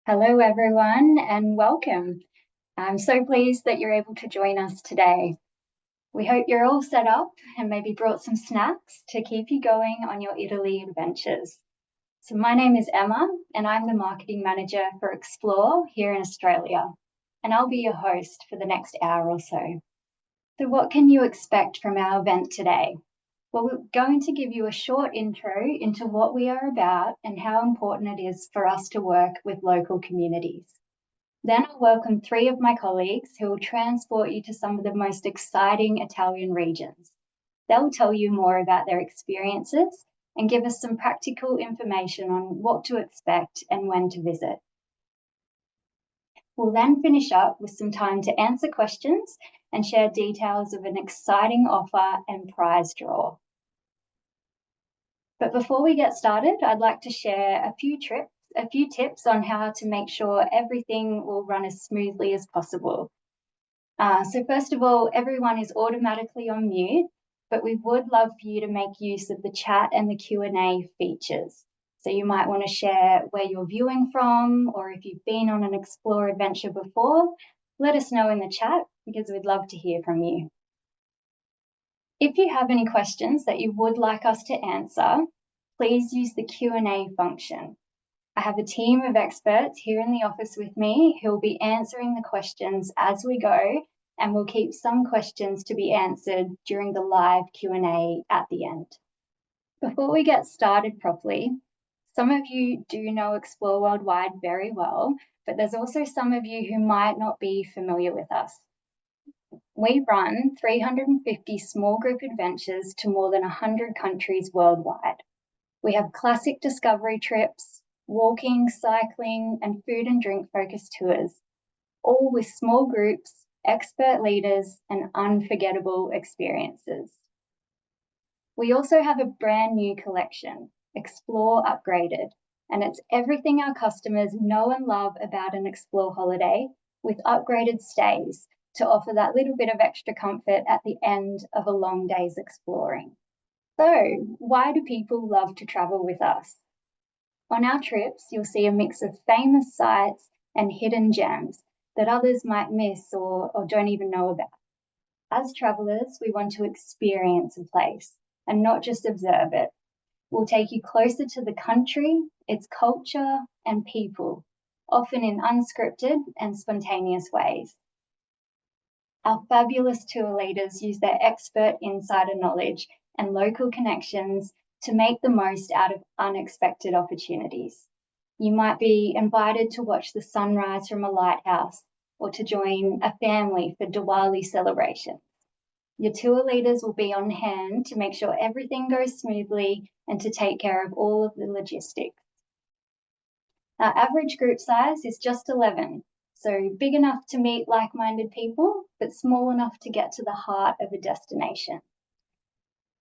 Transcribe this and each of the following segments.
Hello, everyone, and welcome. I'm so pleased that you're able to join us today. We hope you're all set up and maybe brought some snacks to keep you going on your Italy adventures. So, my name is Emma, and I'm the marketing manager for Explore here in Australia, and I'll be your host for the next hour or so. So, what can you expect from our event today? Well, we're going to give you a short intro into what we are about and how important it is for us to work with local communities. Then I'll welcome three of my colleagues who will transport you to some of the most exciting Italian regions. They'll tell you more about their experiences and give us some practical information on what to expect and when to visit. We'll then finish up with some time to answer questions and share details of an exciting offer and prize draw. But before we get started, I'd like to share a few tips on how to make sure everything will run as smoothly as possible. So first of all, everyone is automatically on mute, but we would love for you to make use of the chat and the Q&A features. So you might want to share where you're viewing from, or if you've been on an Explore adventure before, let us know in the chat because we'd love to hear from you. If you have any questions that you would like us to answer, please use the Q&A function. I have a team of experts here in the office with me who will be answering the questions as we go, and we'll keep some questions to be answered during the live Q&A at the end. Before we get started properly, some of you do know Explore Worldwide very well, but there's also some of you who might not be familiar with us. We run 350 small group adventures to more than 100 countries worldwide. We have classic discovery trips, walking, cycling, and food and drink focused tours, all with small groups, expert leaders, and unforgettable experiences. We also have a brand new collection, Explore Upgraded, and it's everything our customers know and love about an Explore holiday with upgraded stays to offer that little bit of extra comfort at the end of a long day's exploring. So, why do people love to travel with us? On our trips, you'll see a mix of famous sites and hidden gems that others might miss or don't even know about. As travellers, we want to experience a place and not just observe it. We'll take you closer to the country, its culture, and people, often in unscripted and spontaneous ways. Our fabulous tour leaders use their expert insider knowledge and local connections to make the most out of unexpected opportunities. You might be invited to watch the sunrise from a lighthouse or to join a family for Diwali celebrations. Your tour leaders will be on hand to make sure everything goes smoothly and to take care of all of the logistics. Our average group size is just 11, so big enough to meet like-minded people, but small enough to get to the heart of a destination.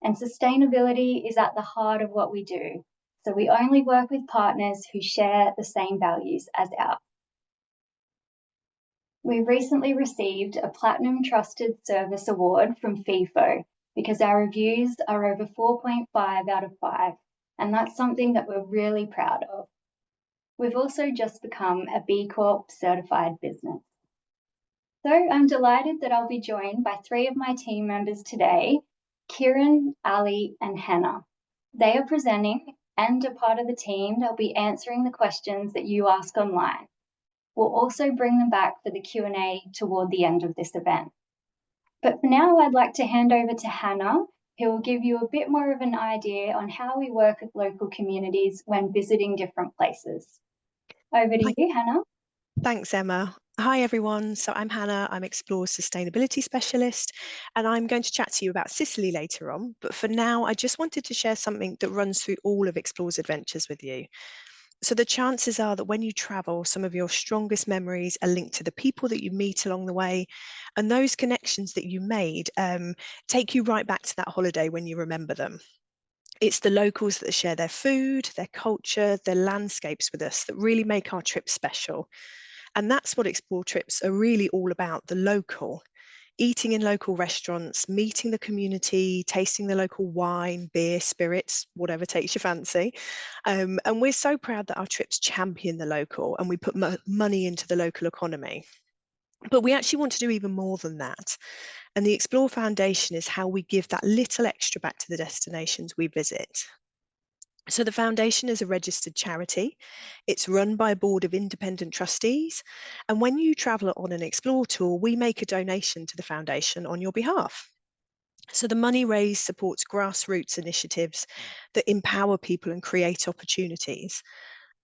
And sustainability is at the heart of what we do, so we only work with partners who share the same values as ours. We recently received a Platinum Trusted Service Award from FIFO because our reviews are over 4.5 out of 5, and that's something that we're really proud of. We've also just become a B Corp certified business. So I'm delighted that I'll be joined by three of my team members today, Kieran, Ali, and Hannah. They are presenting and a part of the team that'll be answering the questions that you ask online. We'll also bring them back for the Q&A toward the end of this event. But for now, I'd like to hand over to Hannah, who will give you a bit more of an idea on how we work with local communities when visiting different places. Over to you, Hannah. Thanks, Emma. Hi, everyone. So I'm Hannah. I'm Explore's Sustainability Specialist, and I'm going to chat to you about Sicily later on. But for now, I just wanted to share something that runs through all of Explore's adventures with you. So the chances are that when you travel, some of your strongest memories are linked to the people that you meet along the way, and those connections that you made take you right back to that holiday when you remember them. It's the locals that share their food, their culture, their landscapes with us that really make our trip special. And that's what Explore trips are really all about, the local. eating in local restaurants, meeting the community, tasting the local wine, beer, spirits, whatever takes your fancy. And we're so proud that our trips champion the local and we put money into the local economy. But we actually want to do even more than that. And the Explore Foundation is how we give that little extra back to the destinations we visit. So the foundation is a registered charity. It's run by a board of independent trustees. And when you travel on an Explore tour, we make a donation to the foundation on your behalf. So the money raised supports grassroots initiatives that empower people and create opportunities.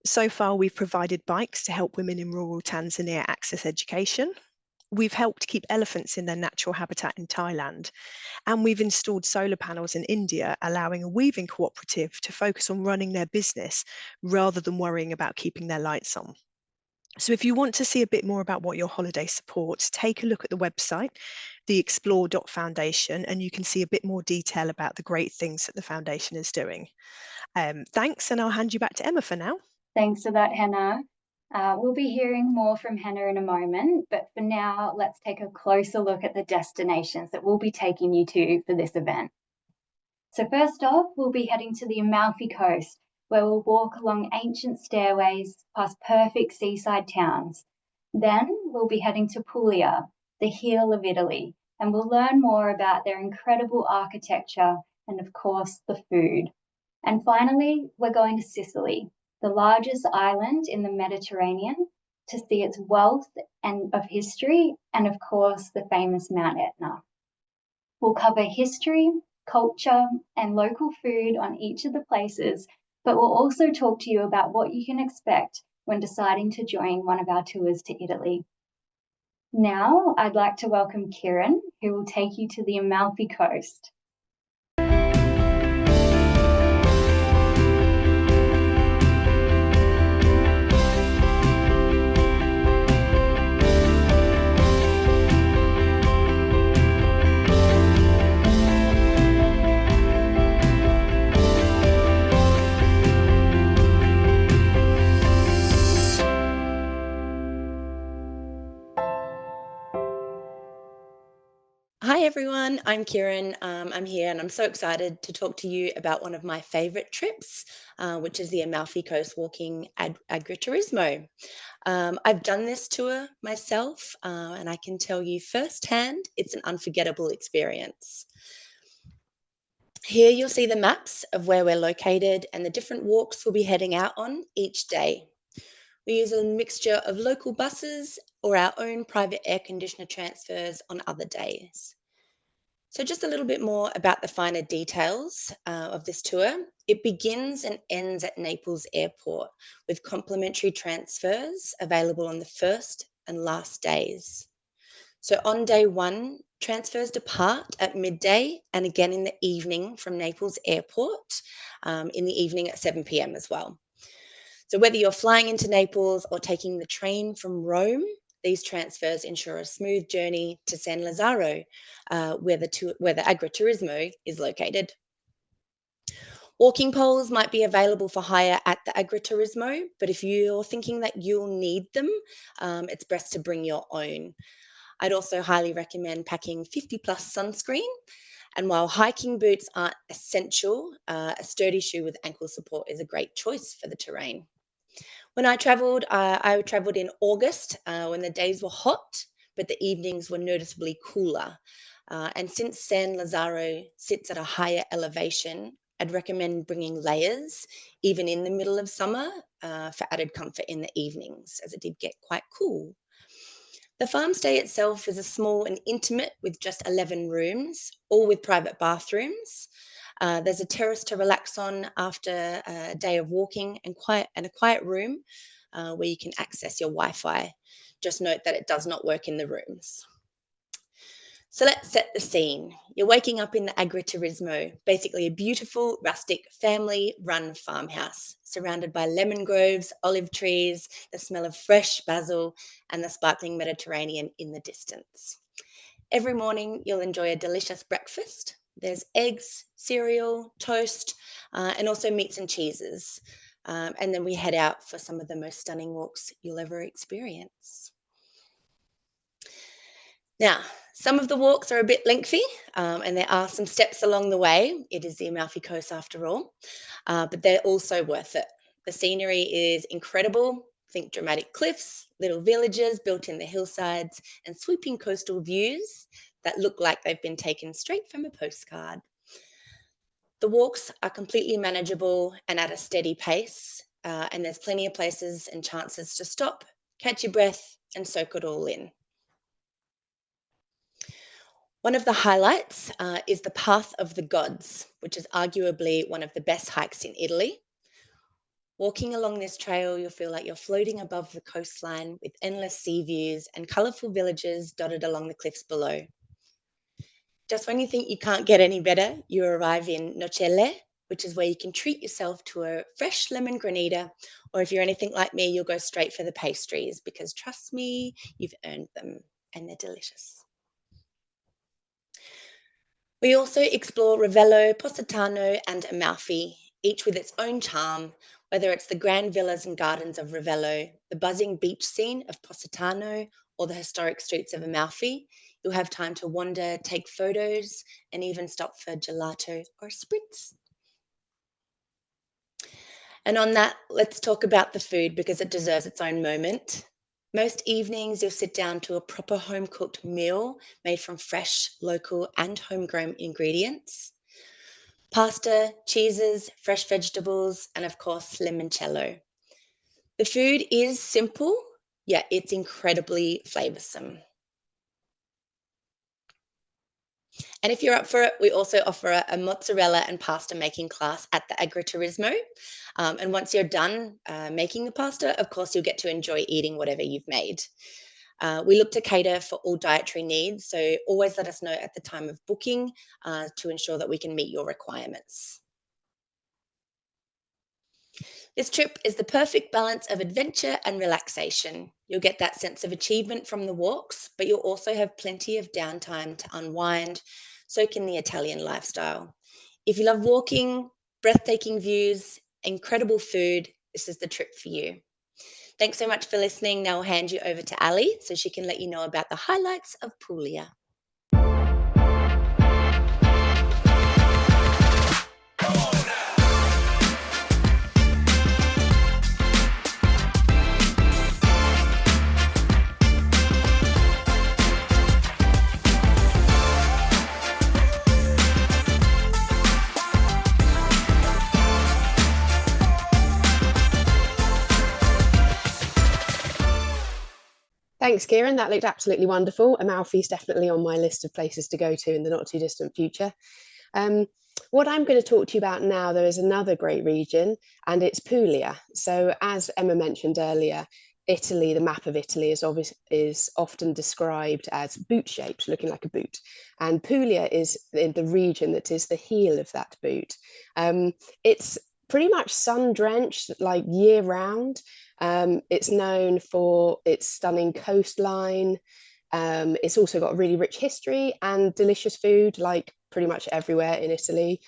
So far, we've provided bikes to help women in rural Tanzania access education. We've helped keep elephants in their natural habitat in Thailand, and we've installed solar panels in India, allowing a weaving cooperative to focus on running their business rather than worrying about keeping their lights on. So if you want to see a bit more about what your holiday supports, take a look at the website, the explore.foundation, and you can see a bit more detail about the great things that the foundation is doing. Thanks, and I'll hand you back to Emma for now. Thanks for that, Hannah. We'll be hearing more from Hannah in a moment, but for now, let's take a closer look at the destinations that we'll be taking you to for this event. So first off, we'll be heading to the Amalfi Coast, where we'll walk along ancient stairways past perfect seaside towns. Then we'll be heading to Puglia, the heel of Italy, and we'll learn more about their incredible architecture and, of course, the food. And finally, we're going to Sicily, the largest island in the Mediterranean, to see its wealth and of history and, of course, the famous Mount Etna. We'll cover history, culture, and local food on each of the places, but we'll also talk to you about what you can expect when deciding to join one of our tours to Italy. Now, I'd like to welcome Kieran, who will take you to the Amalfi Coast. Hi everyone, I'm Kieran. I'm here and I'm so excited to talk to you about one of my favorite trips, which is the Amalfi Coast walking agriturismo. I've done this tour myself and I can tell you firsthand it's an unforgettable experience. Here you'll see the maps of where we're located and the different walks we'll be heading out on each day. We use a mixture of local buses or our own private air conditioner transfers on other days. So, just a little bit more about the finer details of this tour. It begins and ends at Naples Airport with complimentary transfers available on the first and last days. So, on day one, transfers depart at midday and again in the evening from Naples Airport in the evening at 7 p.m. as well. So, whether you're flying into Naples or taking the train from Rome, these transfers ensure a smooth journey to San Lazzaro, where the agriturismo is located. Walking poles might be available for hire at the agriturismo, but if you're thinking that you'll need them, it's best to bring your own. I'd also highly recommend packing 50 plus sunscreen. And while hiking boots aren't essential, a sturdy shoe with ankle support is a great choice for the terrain. When I travelled in August when the days were hot, but the evenings were noticeably cooler. And since San Lazzaro sits at a higher elevation, I'd recommend bringing layers, even in the middle of summer, for added comfort in the evenings, as it did get quite cool. The farm stay itself is a small and intimate with just 11 rooms, all with private bathrooms. There's a terrace to relax on after a day of walking and a quiet room where you can access your Wi-Fi. Just note that it does not work in the rooms. So let's set the scene. You're waking up in the agriturismo, basically a beautiful, rustic, family-run farmhouse, surrounded by lemon groves, olive trees, the smell of fresh basil, and the sparkling Mediterranean in the distance. Every morning, you'll enjoy a delicious breakfast. There's eggs, cereal, toast, and also meats and cheeses. And then we head out for some of the most stunning walks you'll ever experience. Now, Some of the walks are a bit lengthy, and there are some steps along the way. It is the Amalfi Coast after all, but they're also worth it. The scenery is incredible. Think dramatic cliffs, little villages built in the hillsides, and sweeping coastal views that look like they've been taken straight from a postcard. The walks are completely manageable and at a steady pace, and there's plenty of places and chances to stop, catch your breath, and soak it all in. One of the highlights is the Path of the Gods, which is arguably one of the best hikes in Italy. Walking along this trail, you'll feel like you're floating above the coastline with endless sea views and colourful villages dotted along the cliffs below. Just when you think you can't get any better, you arrive in Nocelle, which is where you can treat yourself to a fresh lemon granita, or if you're anything like me, you'll go straight for the pastries because trust me, you've earned them and they're delicious. We also explore Ravello, Positano, and Amalfi, each with its own charm, whether it's the grand villas and gardens of Ravello, the buzzing beach scene of Positano, or the historic streets of Amalfi. You'll have time to wander, take photos, and even stop for gelato or spritz. And on that, let's talk about the food because it deserves its own moment. Most evenings, you'll sit down to a proper home-cooked meal made from fresh, local, and homegrown ingredients. Pasta, cheeses, fresh vegetables, and of course, limoncello. The food is simple, yet it's incredibly flavoursome. And if you're up for it, we also offer a mozzarella and pasta making class at the Agriturismo. And once you're done making the pasta, of course, you'll get to enjoy eating whatever you've made. We look to cater for all dietary needs, so always let us know at the time of booking to ensure that we can meet your requirements. This trip is the perfect balance of adventure and relaxation. You'll get that sense of achievement from the walks, but you'll also have plenty of downtime to unwind, soak in the Italian lifestyle. If you love walking, breathtaking views, incredible food, this is the trip for you. Thanks so much for listening. Now I'll hand you over to Ali so she can let you know about the highlights of Puglia. Thanks, Kieran. That looked absolutely wonderful. Amalfi is definitely on my list of places to go to in the not too distant future. What I'm going to talk to you about now, there is another great region, and it's Puglia. So as Emma mentioned earlier, Italy, the map of Italy is often described as boot-shaped, looking like a boot. And Puglia is in the region that is the heel of that boot. It's pretty much sun-drenched, like year-round. It's known for its stunning coastline. It's also got a really rich history and delicious food, like pretty much everywhere in Italy.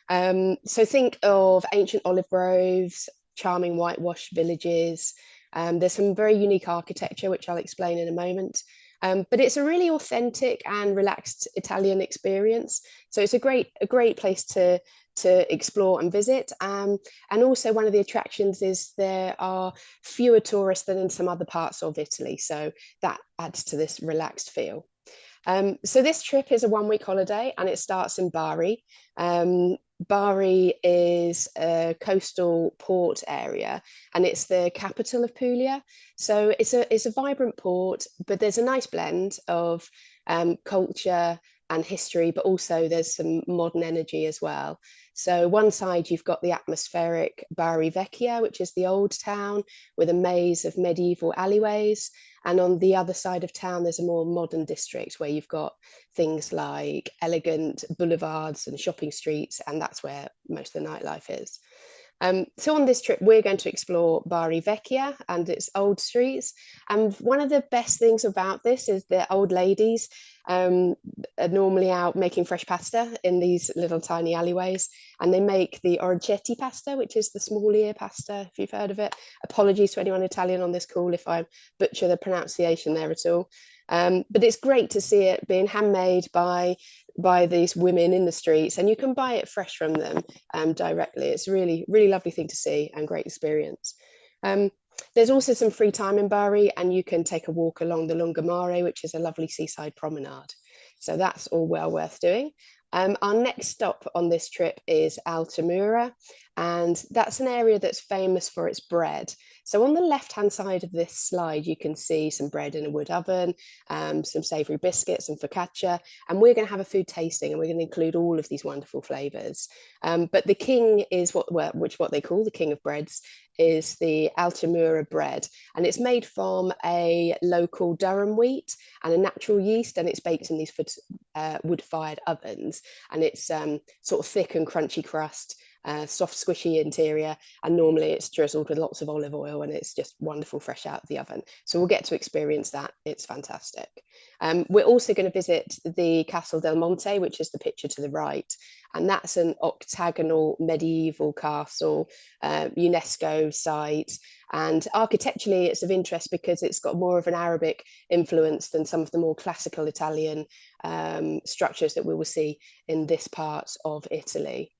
So think of ancient olive groves, charming whitewashed villages. There's some very unique architecture, which I'll explain in a moment. But it's a really authentic and relaxed Italian experience. So it's a great place to explore and visit. And also one of the attractions is there are fewer tourists than in some other parts of Italy. So that adds to this relaxed feel. So this trip is a one-week holiday and it starts in Bari. Bari is a coastal port area and it's the capital of Puglia. So it's a vibrant port, but there's a nice blend of culture and history, but also there's some modern energy as well. So one side you've got the atmospheric Bari Vecchia, which is the old town with a maze of medieval alleyways. And on the other side of town, there's a more modern district where you've got things like elegant boulevards and shopping streets, and that's where most of the nightlife is. So on this trip, we're going to explore Bari Vecchia and its old streets. And one of the best things about this is the old ladies are normally out making fresh pasta in these little tiny alleyways. And they make the orecchiette pasta, which is the small ear pasta, if you've heard of it. Apologies to anyone Italian on this call if I butcher the pronunciation there at all. But it's great to see it being handmade by these women in the streets, and you can buy it fresh from them directly. It's a really, really lovely thing to see and great experience. There's also some free time in Bari, and you can take a walk along the Lungomare, which is a lovely seaside promenade. So that's all well worth doing. Our next stop on this trip is Altamura, and that's an area that's famous for its bread. So on the left-hand side of this slide, you can see some bread in a wood oven, some savoury biscuits and focaccia, and we're going to have a food tasting, and we're going to include all of these wonderful flavours. But the king is what they call the king of breads, is the Altamura bread, and it's made from a local durum wheat and a natural yeast, and it's baked in these wood-fired ovens, and it's sort of thick and crunchy crust, soft squishy interior, and normally it's drizzled with lots of olive oil, and it's just wonderful fresh out of the oven. So we'll get to experience that. It's fantastic. We're also going to visit the Castle del Monte, which is the picture to the right, and that's an octagonal medieval castle, UNESCO site, and architecturally it's of interest because it's got more of an Arabic influence than some of the more classical Italian structures that we will see in this part of Italy.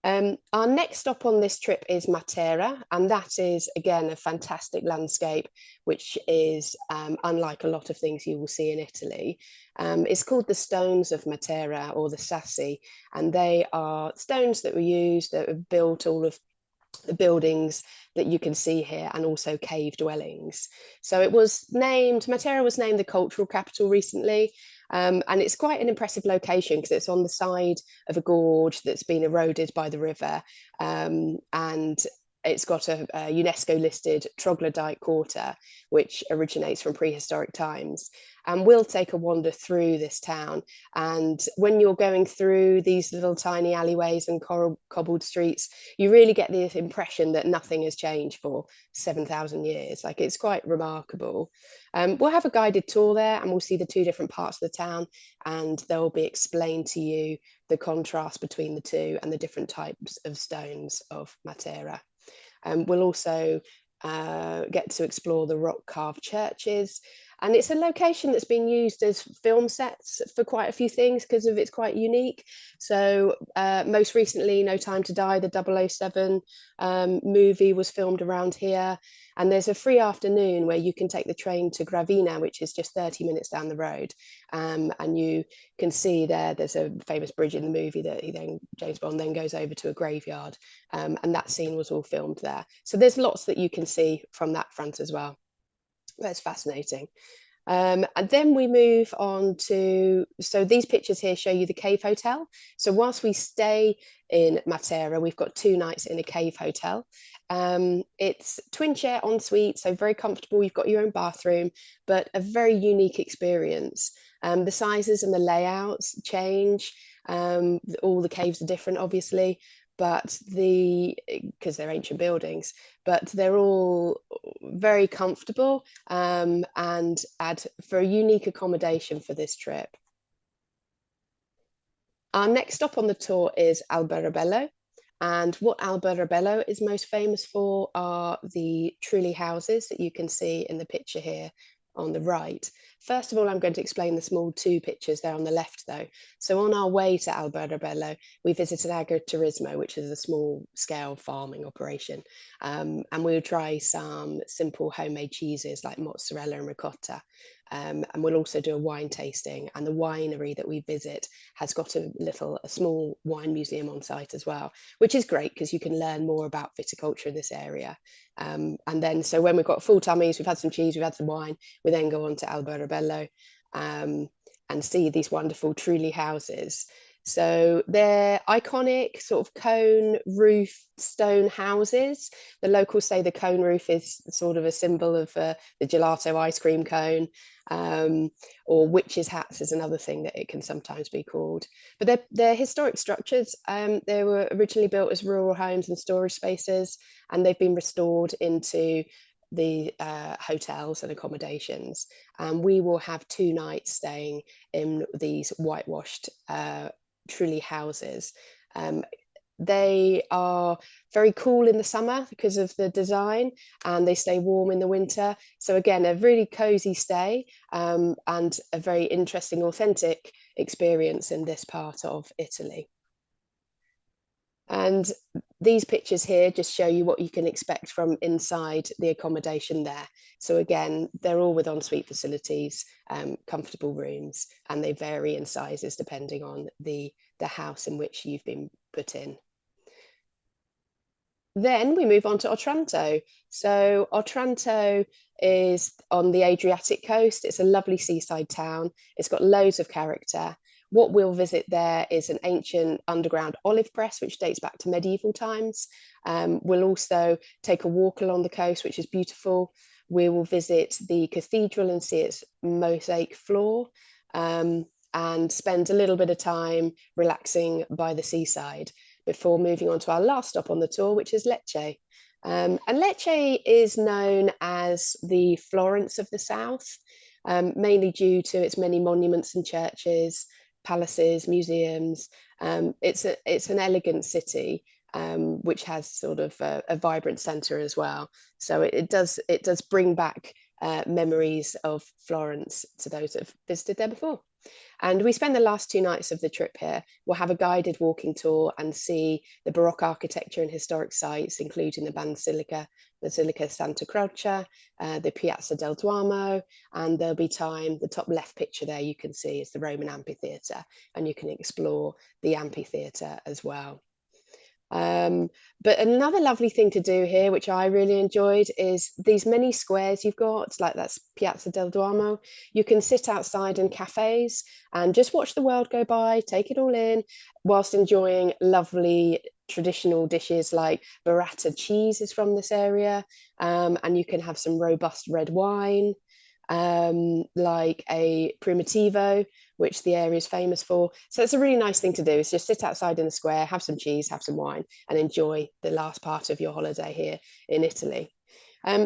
Our next stop on this trip is Matera, and that is again a fantastic landscape, which is unlike a lot of things you will see in Italy. It's called the Stones of Matera, or the Sassi, and they are stones that were used, that have built all of the buildings that you can see here, and also cave dwellings. So Matera was named the cultural capital recently, and it's quite an impressive location because it's on the side of a gorge that's been eroded by the river, and it's got a UNESCO listed troglodyte quarter, which originates from prehistoric times. And we'll take a wander through this town. And when you're going through these little tiny alleyways and cobbled streets, you really get the impression that nothing has changed for 7,000 years. Like, it's quite remarkable. We'll have a guided tour there, and we'll see the two different parts of the town, and they'll be explained to you the contrast between the two and the different types of stones of Matera. We'll also get to explore the rock carved churches, and it's a location that's been used as film sets for quite a few things because of it's quite unique. So most recently, No Time to Die, the 007 movie was filmed around here, and there's a free afternoon where you can take the train to Gravina, which is just 30 minutes down the road, and you can see there's a famous bridge in the movie that James Bond then goes over to a graveyard, and that scene was all filmed there. So there's lots that you can see from that front as well. That's fascinating. And then we move on to, so these pictures here show you the cave hotel. So whilst we stay in Matera, we've got 2 nights in a cave hotel. It's twin share ensuite, so very comfortable. You've got your own bathroom, but a very unique experience. The sizes and the layouts change. All the caves are different, obviously, but because they're ancient buildings, but they're all very comfortable, and add for a unique accommodation for this trip. Our next stop on the tour is Alberobello, and what Alberobello is most famous for are the trulli houses that you can see in the picture here on the right. First of all, I'm going to explain the small 2 pictures there on the left, though. So on our way to Alberobello, we visited Agriturismo, which is a small-scale farming operation, and we'll try some simple homemade cheeses like mozzarella and ricotta. And we'll also do a wine tasting, and the winery that we visit has got a small wine museum on site as well, which is great because you can learn more about viticulture in this area. And then, so when we've got full tummies, we've had some cheese, we've had some wine, we then go on to Alberobello and see these wonderful trulli houses. So they're iconic sort of cone roof stone houses. The locals say the cone roof is sort of a symbol of the gelato ice cream cone, or witches' hats is another thing that it can sometimes be called. But they're historic structures. They were originally built as rural homes and storage spaces, and they've been restored into the hotels and accommodations. And we will have 2 nights staying in these whitewashed trulli houses. They are very cool in the summer because of the design, and they stay warm in the winter. So again, a really cozy stay, and a very interesting, authentic experience in this part of Italy. And these pictures here just show you what you can expect from inside the accommodation there. So again, they're all with ensuite facilities, comfortable rooms, and they vary in sizes depending on the house in which you've been put in. Then we move on to Otranto. So Otranto is on the Adriatic coast. It's a lovely seaside town. It's got loads of character. What we'll visit there is an ancient underground olive press, which dates back to medieval times. We'll also take a walk along the coast, which is beautiful. We will visit the cathedral and see its mosaic floor, and spend a little bit of time relaxing by the seaside before moving on to our last stop on the tour, which is Lecce. And Lecce is known as the Florence of the South, mainly due to its many monuments and churches, palaces, museums. It's an elegant city, which has sort of a vibrant centre as well. So it does bring back memories of Florence to those that have visited there before. And we spend the last 2 nights of the trip here. We'll have a guided walking tour and see the Baroque architecture and historic sites, including the Basilica Santa Croce, the Piazza del Duomo, and there'll be time, the top left picture there you can see is the Roman amphitheatre, and you can explore the amphitheatre as well. But another lovely thing to do here, which I really enjoyed, is these many squares you've got, like that's Piazza del Duomo. You can sit outside in cafes and just watch the world go by, take it all in, whilst enjoying lovely traditional dishes like burrata cheese is from this area, and you can have some robust red wine, like a primitivo, which the area is famous for. So it's a really nice thing to do, is just sit outside in the square, have some cheese, have some wine, and enjoy the last part of your holiday here in Italy.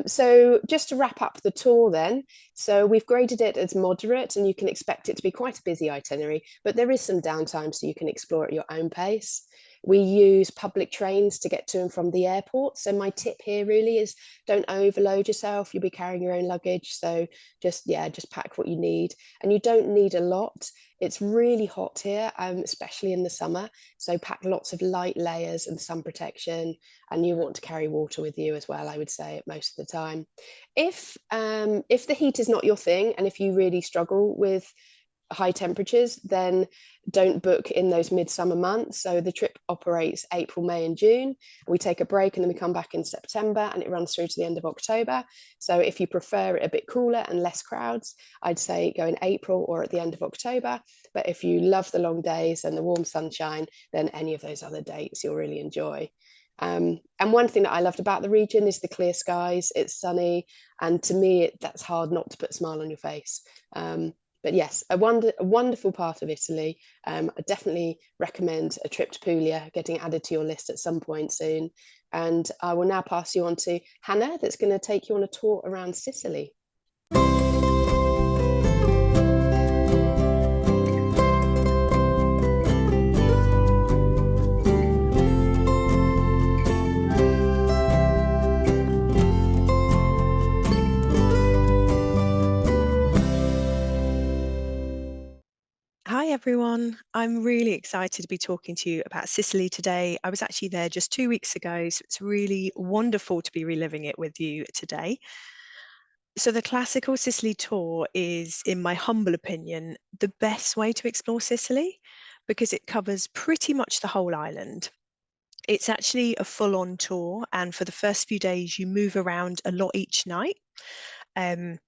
So just to wrap up the tour then, so we've graded it as moderate, and you can expect it to be quite a busy itinerary, but there is some downtime so you can explore at your own pace. We use public trains to get to and from the airport. So my tip here really is don't overload yourself. You'll be carrying your own luggage. So just pack what you need. And you don't need a lot. It's really hot here, especially in the summer. So pack lots of light layers and sun protection. And you want to carry water with you as well, I would say, at most of the time. If the heat is not your thing, and if you really struggle with high temperatures, then don't book in those midsummer months. So the trip operates April, May and June. We take a break and then we come back in September, and it runs through to the end of October. So if you prefer it a bit cooler and less crowds, I'd say go in April or at the end of October. But if you love the long days and the warm sunshine, then any of those other dates you'll really enjoy. And one thing that I loved about the region is the clear skies. It's sunny, and to me that's hard not to put a smile on your face. But yes, a wonderful part of Italy. I definitely recommend a trip to Puglia, getting added to your list at some point soon. And I will now pass you on to Hannah, that's going to take you on a tour around Sicily. Hi everyone, I'm really excited to be talking to you about Sicily today. I was actually there just 2 weeks ago, so it's really wonderful to be reliving it with you today. So the classical Sicily tour is, in my humble opinion, the best way to explore Sicily because it covers pretty much the whole island. It's actually a full-on tour, and for the first few days you move around a lot each night. And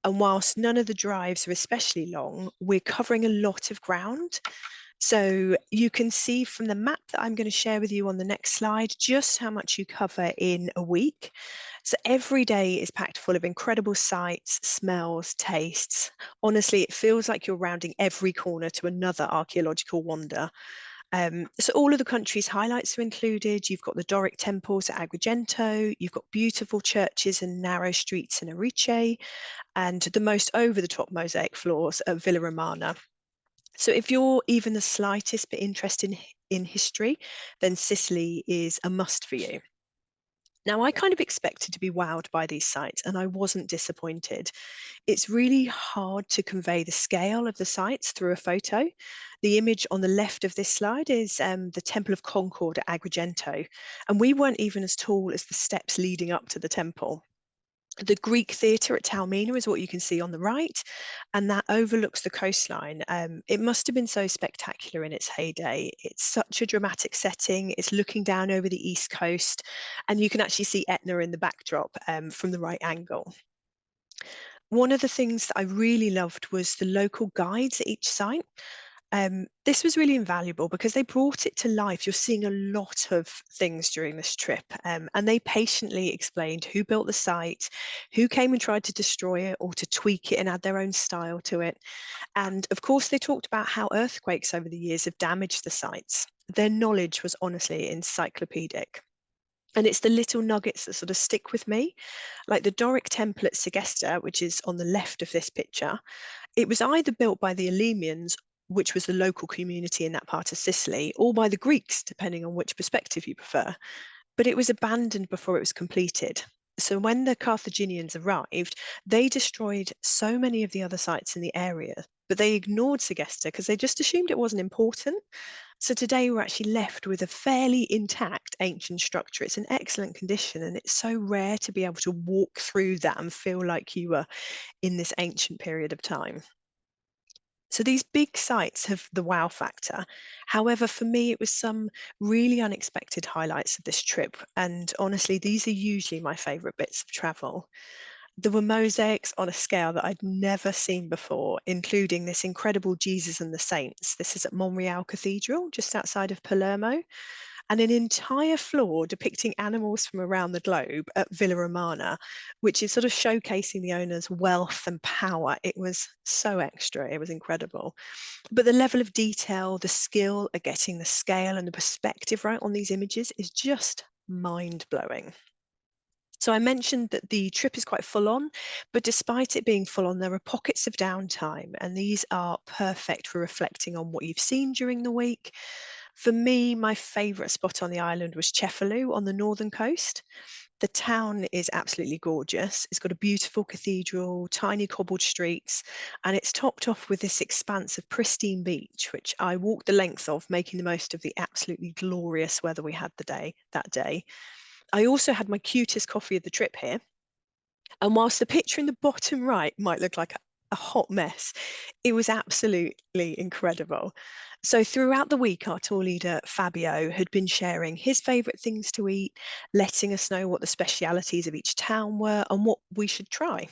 whilst none of the drives are especially long, we're covering a lot of ground. So you can see from the map that I'm going to share with you on the next slide just how much you cover in a week. So every day is packed full of incredible sights, smells, tastes. Honestly, it feels like you're rounding every corner to another archaeological wonder. So all of the country's highlights are included. You've got the Doric temples at Agrigento, you've got beautiful churches and narrow streets in Arice, and the most over-the-top mosaic floors at Villa Romana. So if you're even the slightest bit interested in history, then Sicily is a must for you. Now, I kind of expected to be wowed by these sites, and I wasn't disappointed. It's really hard to convey the scale of the sites through a photo. The image on the left of this slide is the Temple of Concord at Agrigento, and we weren't even as tall as the steps leading up to the temple. The Greek theatre at Taormina is what you can see on the right, and that overlooks the coastline. It must have been so spectacular in its heyday. It's such a dramatic setting. It's looking down over the east coast, and you can actually see Etna in the backdrop from the right angle. One of the things that I really loved was the local guides at each site. This was really invaluable because they brought it to life. You're seeing a lot of things during this trip, and they patiently explained who built the site, who came and tried to destroy it or to tweak it and add their own style to it. And of course, they talked about how earthquakes over the years have damaged the sites. Their knowledge was honestly encyclopedic. And it's the little nuggets that sort of stick with me, like the Doric temple at Segesta, which is on the left of this picture. It was either built by the Elemians, which was the local community in that part of Sicily, or by the Greeks, depending on which perspective you prefer. But it was abandoned before it was completed. So when the Carthaginians arrived, they destroyed so many of the other sites in the area, but they ignored Segesta because they just assumed it wasn't important. So today we're actually left with a fairly intact ancient structure. It's in excellent condition, and it's so rare to be able to walk through that and feel like you were in this ancient period of time. So these big sites have the wow factor. However, for me, it was some really unexpected highlights of this trip. And honestly, these are usually my favorite bits of travel. There were mosaics on a scale that I'd never seen before, including this incredible Jesus and the Saints. This is at Monreale Cathedral, just outside of Palermo, and an entire floor depicting animals from around the globe at Villa Romana, which is sort of showcasing the owner's wealth and power. It was so extra, it was incredible. But the level of detail, the skill at getting the scale and the perspective right on these images is just mind-blowing. So I mentioned that the trip is quite full on, but despite it being full on, there are pockets of downtime, and these are perfect for reflecting on what you've seen during the week. For me, my favourite spot on the island was Cefalù on the northern coast. The town is absolutely gorgeous. It's got a beautiful cathedral, tiny cobbled streets, and it's topped off with this expanse of pristine beach, which I walked the length of, making the most of the absolutely glorious weather we had that day. I also had my cutest coffee of the trip here. And whilst the picture in the bottom right might look like a hot mess, it was absolutely incredible. So throughout the week, our tour leader, Fabio, had been sharing his favourite things to eat, letting us know what the specialities of each town were and what we should try.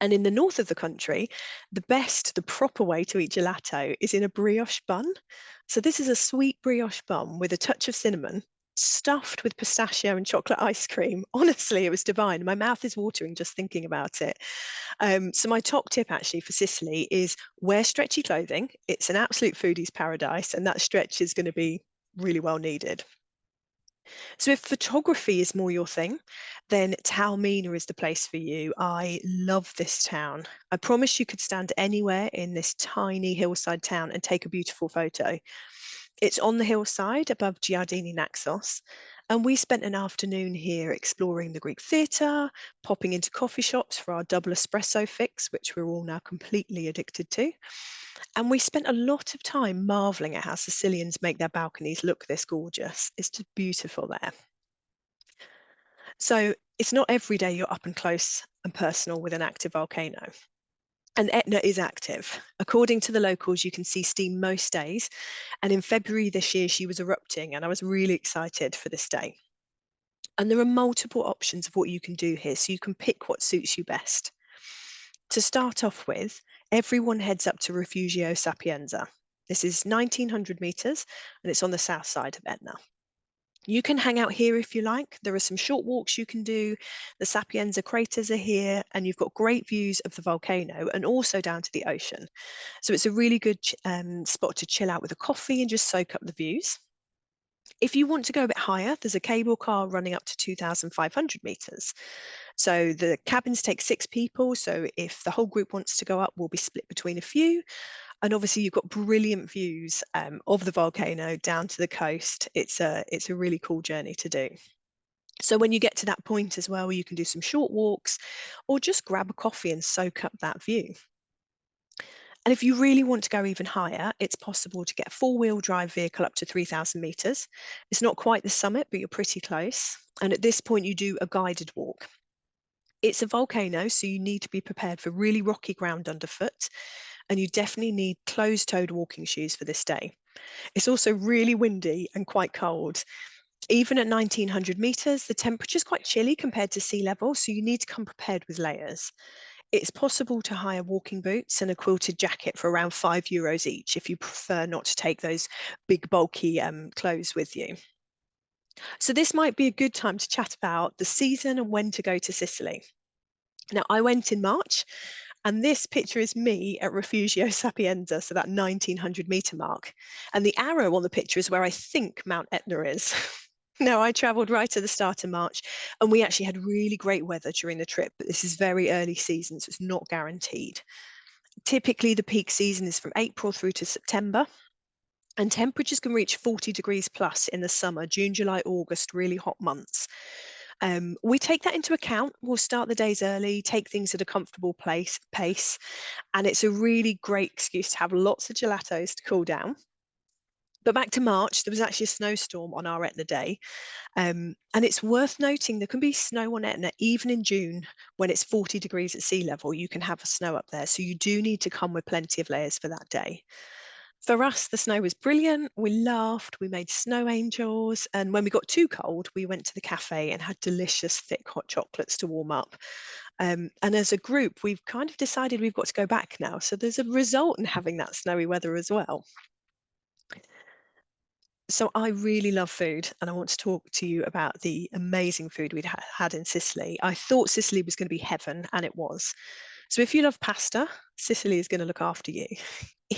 And in the north of the country, the proper way to eat gelato is in a brioche bun. So this is a sweet brioche bun with a touch of cinnamon, stuffed with pistachio and chocolate ice cream. Honestly, it was divine. My mouth is watering just thinking about it. So my top tip actually for Sicily is wear stretchy clothing. It's an absolute foodie's paradise, and that stretch is going to be really well needed. So if photography is more your thing, then Taormina is the place for you. I love this town. I promise you could stand anywhere in this tiny hillside town and take a beautiful photo. It's on the hillside above Giardini Naxos, and we spent an afternoon here exploring the Greek theatre, popping into coffee shops for our double espresso fix, which we're all now completely addicted to. And we spent a lot of time marvelling at how Sicilians make their balconies look this gorgeous. It's just beautiful there. So it's not every day you're up and close and personal with an active volcano. And Etna is active. According to the locals, you can see steam most days. And in February this year, she was erupting, and I was really excited for this day. And there are multiple options of what you can do here, so you can pick what suits you best. To start off with, everyone heads up to Refugio Sapienza. This is 1900 meters, and it's on the south side of Etna. You can hang out here if you like. There are some short walks you can do. The Sapienza craters are here, and you've got great views of the volcano and also down to the ocean. So it's a really good spot to chill out with a coffee and just soak up the views. If you want to go a bit higher, there's a cable car running up to 2,500 meters. So the cabins take 6 people. So if the whole group wants to go up, we'll be split between a few. And obviously you've got brilliant views of the volcano down to the coast. It's a really cool journey to do. So when you get to that point as well, you can do some short walks or just grab a coffee and soak up that view. And if you really want to go even higher, it's possible to get a four-wheel drive vehicle up to 3,000 meters. It's not quite the summit, but you're pretty close. And at this point, you do a guided walk. It's a volcano, so you need to be prepared for really rocky ground underfoot, and you definitely need closed-toed walking shoes for this day. It's also really windy and quite cold. Even at 1,900 meters, the temperature is quite chilly compared to sea level, so you need to come prepared with layers. It's possible to hire walking boots and a quilted jacket for around €5 each if you prefer not to take those big bulky clothes with you. So this might be a good time to chat about the season and when to go to Sicily. Now, I went in March, and this picture is me at Refugio Sapienza, so that 1,900 meter mark. And the arrow on the picture is where I think Mount Etna is. Now, I travelled right at the start of March, and we actually had really great weather during the trip, but this is very early season, so it's not guaranteed. Typically, the peak season is from April through to September, and temperatures can reach 40 degrees plus in the summer, June, July, August, really hot months. We take that into account. We'll start the days early, take things at a comfortable pace, and it's a really great excuse to have lots of gelatos to cool down. But back to March, there was actually a snowstorm on our Etna day. And it's worth noting there can be snow on Etna even in June when it's 40 degrees at sea level. You can have snow up there. So you do need to come with plenty of layers for that day. For us, the snow was brilliant. We laughed, we made snow angels. And when we got too cold, we went to the cafe and had delicious thick hot chocolates to warm up. And as a group, we've kind of decided we've got to go back now. So there's a result in having that snowy weather as well. So I really love food, and I want to talk to you about the amazing food we'd had in Sicily. I thought Sicily was going to be heaven, and it was. So if you love pasta, Sicily is going to look after you.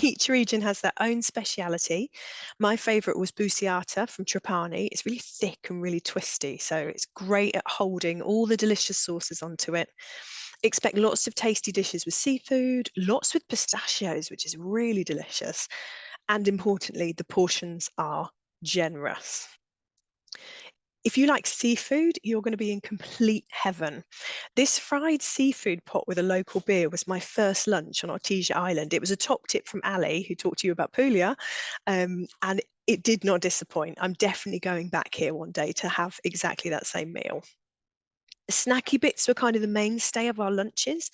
Each region has their own speciality. My favourite was bucciata from Trapani. It's really thick and really twisty, so it's great at holding all the delicious sauces onto it. Expect lots of tasty dishes with seafood, lots with pistachios, which is really delicious. And importantly, the portions are generous. If you like seafood, you're going to be in complete heaven. This fried seafood pot with a local beer was my first lunch on Ortigia Island. It was a top tip from Ali, who talked to you about Puglia, and it did not disappoint. I'm definitely going back here one day to have exactly that same meal. Snacky bits were kind of the mainstay of our lunches.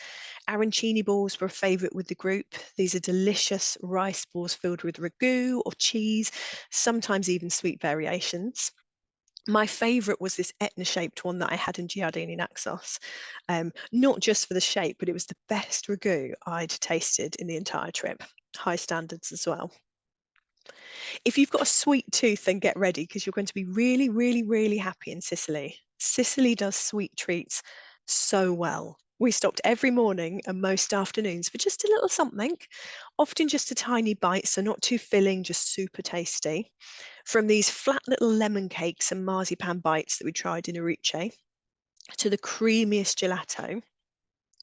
Arancini balls were a favourite with the group. These are delicious rice balls filled with ragu or cheese, sometimes even sweet variations. My favourite was this Etna-shaped one that I had in Giardini Naxos. Not just for the shape, but it was the best ragu I'd tasted in the entire trip. High standards as well. If you've got a sweet tooth, then get ready because you're going to be really, really, really happy in Sicily. Sicily does sweet treats so well. We stopped every morning and most afternoons for just a little something, often just a tiny bite, so not too filling, just super tasty. From these flat little lemon cakes and marzipan bites that we tried in Arice to the creamiest gelato.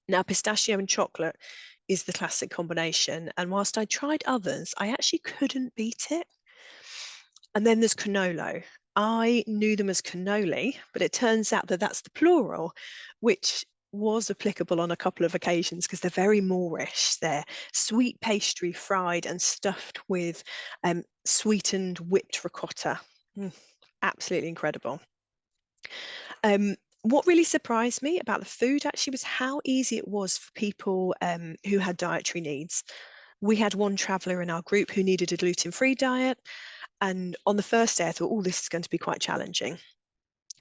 Now, pistachio and chocolate is the classic combination, and whilst I tried others, I actually couldn't beat it. And then there's cannolo. I knew them as cannoli, but it turns out that that's the plural, which was applicable on a couple of occasions because they're very Moorish. They're sweet pastry fried and stuffed with sweetened whipped ricotta. Absolutely incredible. What really surprised me about the food actually was how easy it was for people who had dietary needs. We had one traveller in our group who needed a gluten-free diet. And on the first day, I thought, oh, this is going to be quite challenging.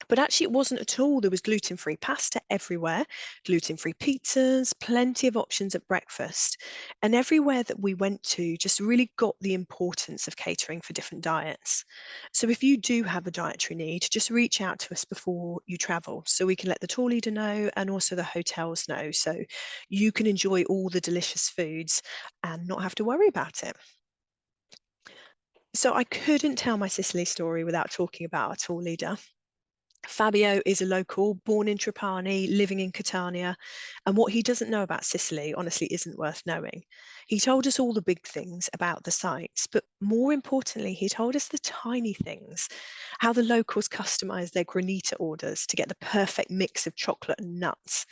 But actually, it wasn't at all. There was gluten-free pasta everywhere, gluten-free pizzas, plenty of options at breakfast. And everywhere that we went to just really got the importance of catering for different diets. So if you do have a dietary need, just reach out to us before you travel so we can let the tour leader know and also the hotels know so you can enjoy all the delicious foods and not have to worry about it. So I couldn't tell my Sicily story without talking about our tour leader. Fabio is a local, born in Trapani, living in Catania, and what he doesn't know about Sicily honestly isn't worth knowing. He told us all the big things about the sites, but more importantly, he told us the tiny things, how the locals customize their granita orders to get the perfect mix of chocolate and nuts,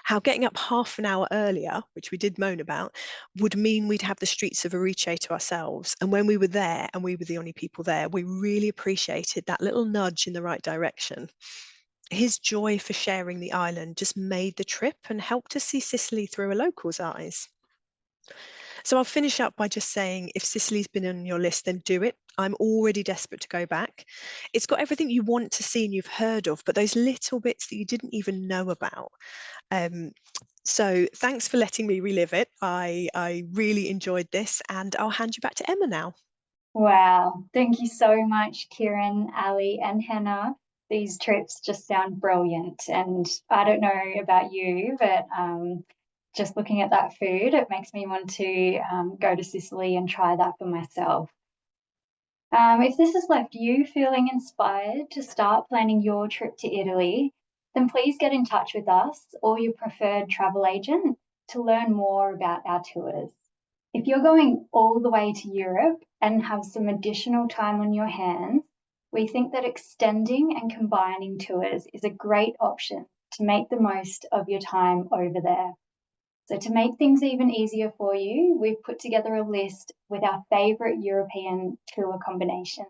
how getting up half an hour earlier, which we did moan about, would mean we'd have the streets of Arice to ourselves. And when we were there and we were the only people there, we really appreciated that little nudge in the right direction. His joy for sharing the island just made the trip and helped us see Sicily through a local's eyes. So I'll finish up by just saying, if Sicily's been on your list, then do it. I'm already desperate to go back. It's got everything you want to see and you've heard of, but those little bits that you didn't even know about. So thanks for letting me relive it. I really enjoyed this, and I'll hand you back to Emma now. Wow, thank you so much, Kieran, Ali, and Hannah. These trips just sound brilliant. And I don't know about you, but just looking at that food, it makes me want to go to Sicily and try that for myself. If this has left you feeling inspired to start planning your trip to Italy, then please get in touch with us or your preferred travel agent to learn more about our tours. If you're going all the way to Europe and have some additional time on your hands, we think that extending and combining tours is a great option to make the most of your time over there. So to make things even easier for you, we've put together a list with our favourite European tour combinations.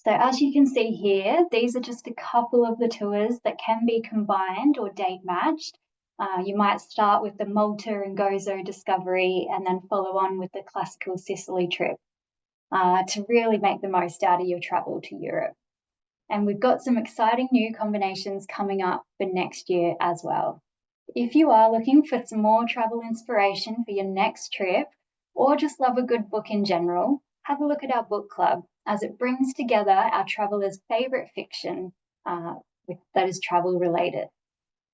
So as you can see here, these are just a couple of the tours that can be combined or date matched. You might start with the Malta and Gozo discovery and then follow on with the classical Sicily trip to really make the most out of your travel to Europe. And we've got some exciting new combinations coming up for next year as well. If you are looking for some more travel inspiration for your next trip, or just love a good book in general, have a look at our book club, as it brings together our travellers' favourite fiction that is travel related.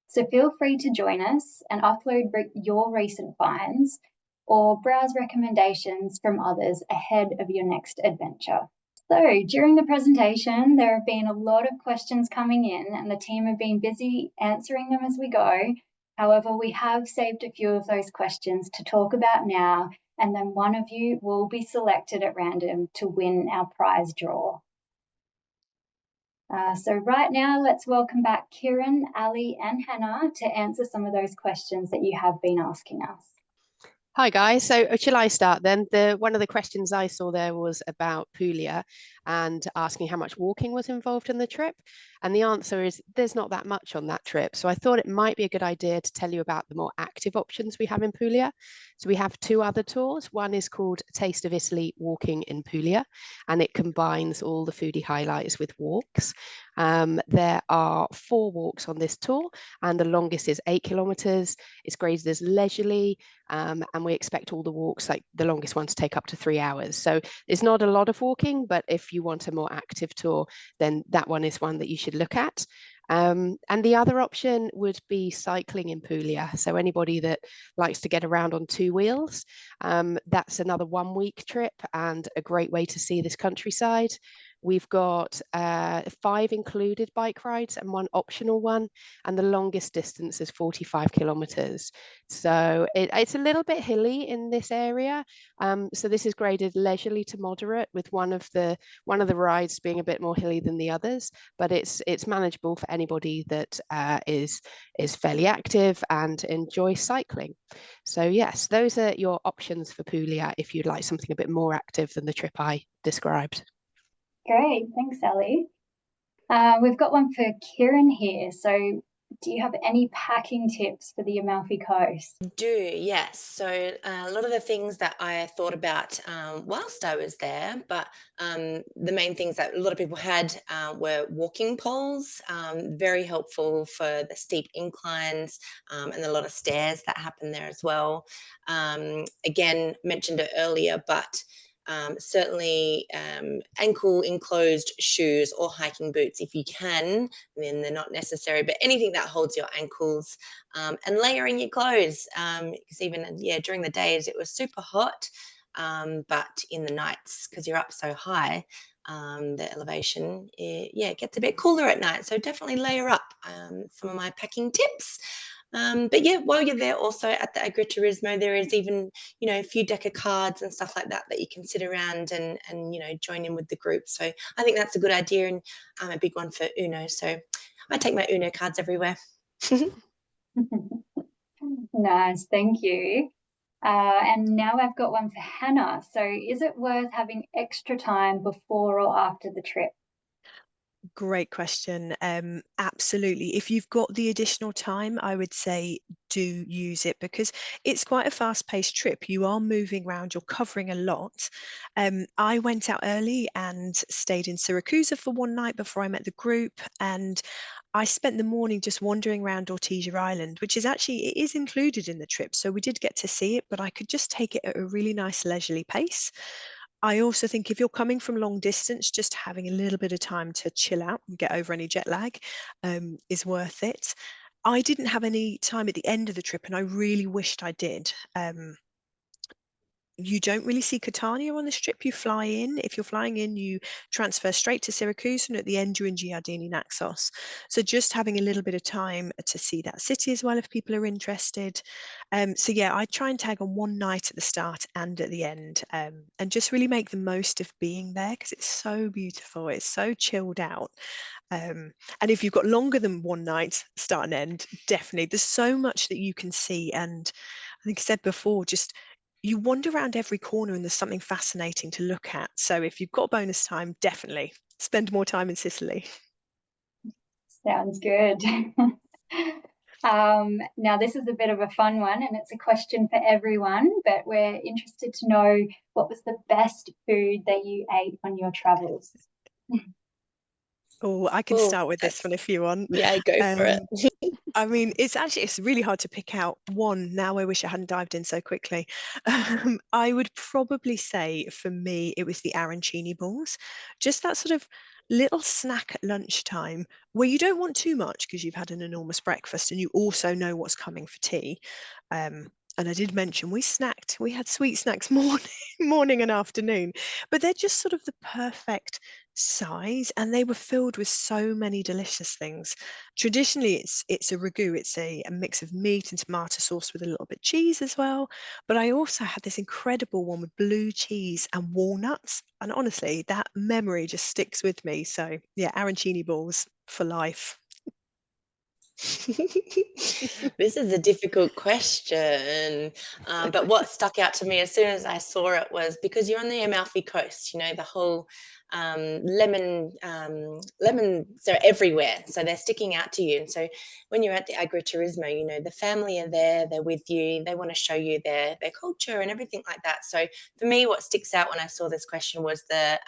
So feel free to join us and upload your recent finds or browse recommendations from others ahead of your next adventure. So during the presentation, there have been a lot of questions coming in and the team have been busy answering them as we go. However, we have saved a few of those questions to talk about now, and then one of you will be selected at random to win our prize draw. So right now, let's welcome back Kieran, Ali, and Hannah to answer some of those questions that you have been asking us. Hi guys, so shall I start then? One of the questions I saw there was about Puglia and asking how much walking was involved in the trip. And the answer is there's not that much on that trip. So I thought it might be a good idea to tell you about the more active options we have in Puglia. So we have two other tours. One is called Taste of Italy Walking in Puglia, and it combines all the foodie highlights with walks. There are 4 walks on this tour, and the longest is 8 kilometers. It's graded as leisurely, and we expect all the walks, like the longest one, to take up to 3 hours. So it's not a lot of walking, but if you want a more active tour, then that one is one that you should look at. And the other option would be cycling in Puglia. So anybody that likes to get around on 2 wheels, that's another 1-week trip and a great way to see this countryside. We've got 5 included bike rides and 1 optional one, and the longest distance is 45 kilometers. So it's a little bit hilly in this area. So this is graded leisurely to moderate, with one of the rides being a bit more hilly than the others, but it's manageable for anybody that is fairly active and enjoys cycling. So yes, those are your options for Puglia if you'd like something a bit more active than the trip I described. Great, thanks, Ali. We've got one for Kieran here. So do you have any packing tips for the Amalfi Coast? Do, yes. So a lot of the things that I thought about whilst I was there, but the main things that a lot of people had were walking poles, very helpful for the steep inclines and a lot of stairs that happen there as well. Again, mentioned it earlier, but certainly ankle enclosed shoes or hiking boots if you can. I mean, they're not necessary, but anything that holds your ankles, and layering your clothes, because even during the days it was super hot, but in the nights, because you're up so high, the elevation, it gets a bit cooler at night, so definitely layer up. Some of my packing tips. But yeah, while you're there also at the agriturismo, there is even, a few deck of cards and stuff like that that you can sit around and join in with the group. So I think that's a good idea, and I'm a big one for Uno, so I take my Uno cards everywhere. Nice, thank you. And now I've got one for Hannah. So is it worth having extra time before or after the trip? Great question. Absolutely. If you've got the additional time, I would say do use it because it's quite a fast-paced trip. You are moving around, you're covering a lot. I went out early and stayed in Syracuse for one night before I met the group, and I spent the morning just wandering around Ortesia Island, which is actually it is included in the trip. So we did get to see it, but I could just take it at a really nice leisurely pace. I also think if you're coming from long distance, just having a little bit of time to chill out and get over any jet lag is worth it. I didn't have any time at the end of the trip, and I really wished I did. You don't really see Catania on this trip. You fly in. If you're flying in, you transfer straight to Syracuse, and at the end, you're in Giardini Naxos. So just having a little bit of time to see that city as well, if people are interested. So yeah, I try and tag on one night at the start and at the end, and just really make the most of being there because it's so beautiful. It's so chilled out. And if you've got longer than one night, start and end, definitely. There's so much that you can see, and I think I said before, just you wander around every corner and there's something fascinating to look at. So if you've got bonus time, definitely spend more time in Sicily. Sounds good. Now this is a bit of a fun one, and it's a question for everyone, but we're interested to know what was the best food that you ate on your travels? Oh, I can Oh, start with this one if you want. yeah, go for it. I mean, it's really hard to pick out one now. I wish I hadn't dived in so quickly. I would probably say for me, it was the arancini balls. Just that sort of little snack at lunchtime where you don't want too much because you've had an enormous breakfast and you also know what's coming for tea. And I did mention we had sweet snacks morning and afternoon, but they're just sort of the perfect size and they were filled with so many delicious things. Traditionally, it's a ragu. It's a mix of meat and tomato sauce with a little bit of cheese as well. But I also had this incredible one with blue cheese and walnuts. And honestly, that memory just sticks with me. So yeah, arancini balls for life. This is a difficult question, but what stuck out to me as soon as I saw it was because you're on the Amalfi Coast, the whole lemons are everywhere, so they're sticking out to you. And so when you're at the agriturismo, the family are there, they're with you, they want to show you their culture and everything like that. So for me, what sticks out when I saw this question was the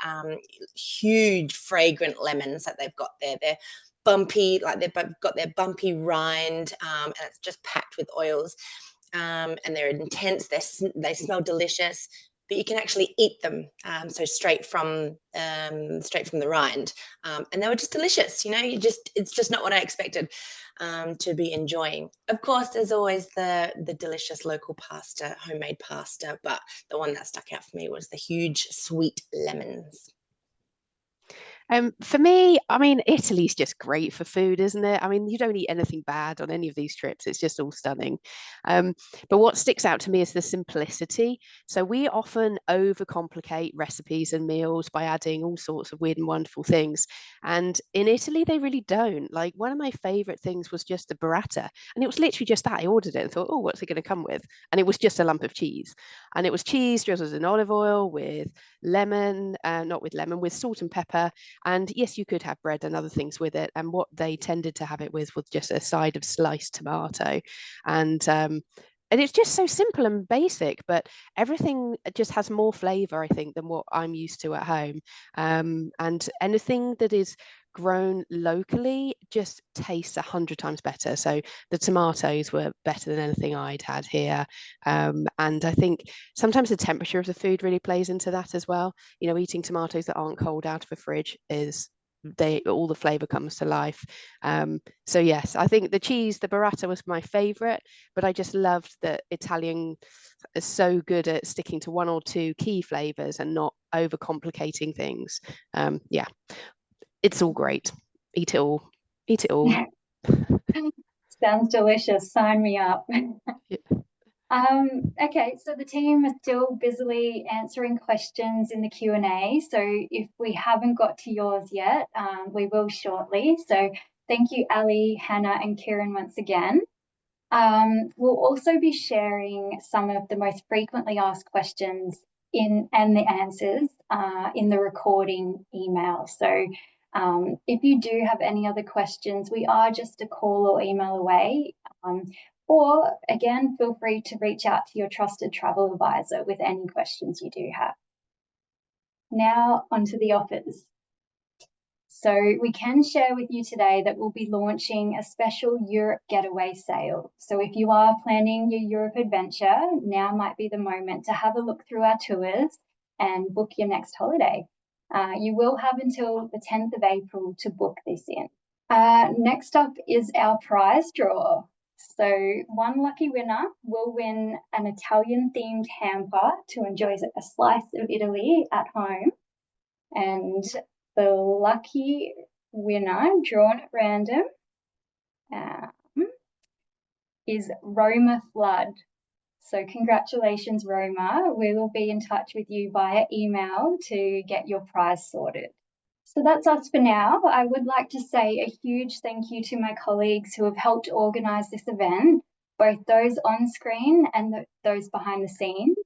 huge fragrant lemons that they've got there. They're bumpy, like they've got their bumpy rind, and it's just packed with oils, and they're intense. They smell delicious, but you can actually eat them, so straight from the rind, and they were just delicious. It's just not what I expected to be enjoying. Of course, there's always the delicious local pasta, homemade pasta, but the one that stuck out for me was the huge sweet lemons. For me, I mean, Italy's just great for food, isn't it? I mean, you don't eat anything bad on any of these trips. It's just all stunning. But what sticks out to me is the simplicity. So we often overcomplicate recipes and meals by adding all sorts of weird and wonderful things. And in Italy, they really don't. Like one of my favorite things was just the burrata. And it was literally just that. I ordered it and thought, oh, what's it going to come with? And it was just a lump of cheese. And it was cheese drizzled in olive oil with lemon, not with lemon, with salt and pepper And yes, you could have bread and other things with it. And what they tended to have it with was just a side of sliced tomato. And it's just so simple and basic, but everything just has more flavour, I think, than what I'm used to at home. And anything that is grown locally just tastes 100 times better. So the tomatoes were better than anything I'd had here. And I think sometimes the temperature of the food really plays into that as well. You know, eating tomatoes that aren't cold out of a fridge is all the flavor comes to life. So yes, I think the burrata was my favorite, but I just loved that Italian is so good at sticking to one or two key flavors and not overcomplicating things. Yeah, it's all great. Eat it all. Eat it all. Sounds delicious. Sign me up. Yeah. Okay, so the team is still busily answering questions in the Q&A. So if we haven't got to yours yet, we will shortly. So thank you, Ali, Hannah, and Kieran once again. We'll also be sharing some of the most frequently asked questions and the answers in the recording email. So if you do have any other questions, we are just a call or email away. Or again, feel free to reach out to your trusted travel advisor with any questions you do have. Now onto the offers. So we can share with you today that we'll be launching a special Europe getaway sale. So if you are planning your Europe adventure, now might be the moment to have a look through our tours and book your next holiday. You will have until the 10th of April to book this in. Next up is our prize draw. So one lucky winner will win an Italian-themed hamper to enjoy a slice of Italy at home. And the lucky winner, drawn at random, is Roma Flood. So congratulations, Roma. We will be in touch with you via email to get your prize sorted. So that's us for now. I would like to say a huge thank you to my colleagues who have helped organise this event, both those on screen and those behind the scenes.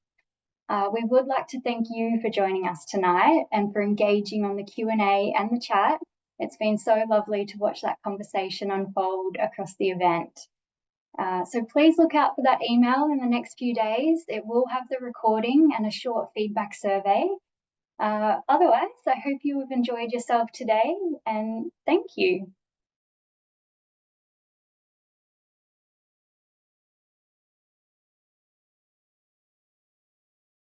We would like to thank you for joining us tonight and for engaging on the Q&A and the chat. It's been so lovely to watch that conversation unfold across the event. So please look out for that email in the next few days. It will have the recording and a short feedback survey. Otherwise, I hope you have enjoyed yourself today, and thank you.